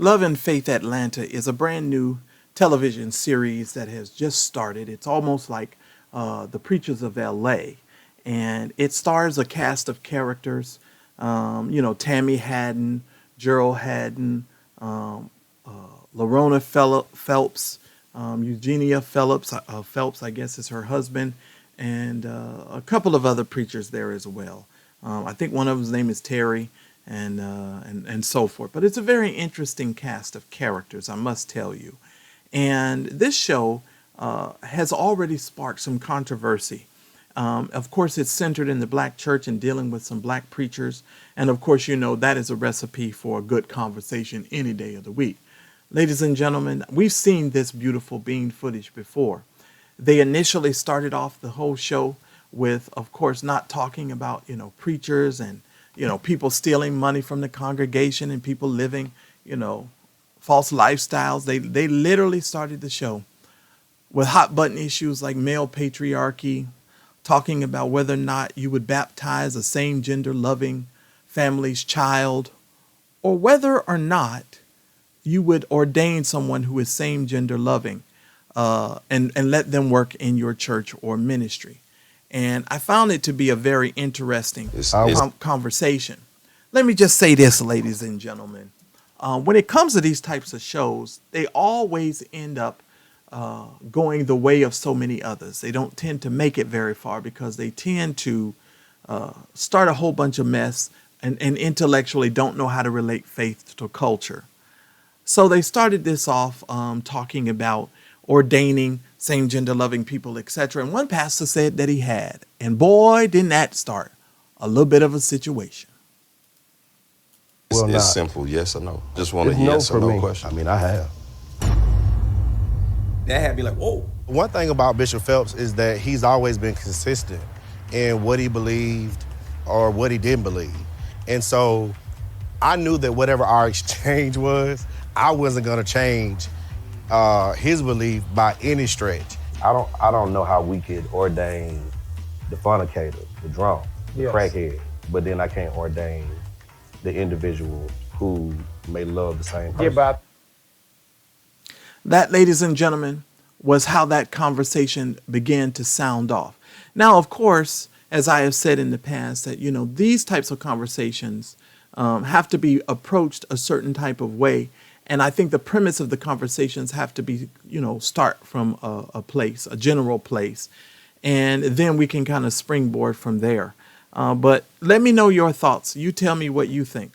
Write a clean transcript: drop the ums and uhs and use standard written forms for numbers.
Love and Faith Atlanta is a brand new television series that has just started. It's almost like The Preachers of LA. And it stars a cast of characters, Tammy Haddon, Gerald Haddon, LaRona Phelps, Eugenia Phelps, I guess is her husband, and a couple of other preachers there as well. I think one of them's name is Terry, and so forth. But it's a very interesting cast of characters, I must tell you. And this show has already sparked some controversy. Of course, it's centered in the black church and dealing with some black preachers. And of course, that is a recipe for a good conversation any day of the week. Ladies and gentlemen, we've seen this beautiful bean footage before. They initially started off the whole show with, of course, not talking about, preachers and, people stealing money from the congregation and people living, false lifestyles. They literally started the show with hot button issues like male patriarchy, talking about whether or not you would baptize a same gender loving family's child, or whether or not you would ordain someone who is same gender loving and let them work in your church or ministry. And I found it to be a very interesting conversation. Let me just say this, ladies and gentlemen. When it comes to these types of shows, they always end up going the way of so many others. They don't tend to make it very far because they tend to start a whole bunch of mess and intellectually don't know how to relate faith to culture. So they started this off talking about ordaining same-gender loving people, etc. And one pastor said that he had. And boy, didn't that start a little bit of a situation. It's simple, yes or no. Just want a yes or no question. I mean, I have. That had me like, whoa. One thing about Bishop Phelps is that he's always been consistent in what he believed or what he didn't believe. And so I knew that whatever our exchange was, I wasn't gonna change his belief by any stretch. I don't know how we could ordain the fornicator, the drunk, the crackhead, but then I can't ordain the individual who may love the same person. That, ladies and gentlemen, was how that conversation began to sound off. Now, of course, as I have said in the past, that these types of conversations have to be approached a certain type of way. And I think the premise of the conversations have to be, start from a place, a general place, and then we can kind of springboard from there. But let me know your thoughts. You tell me what you think.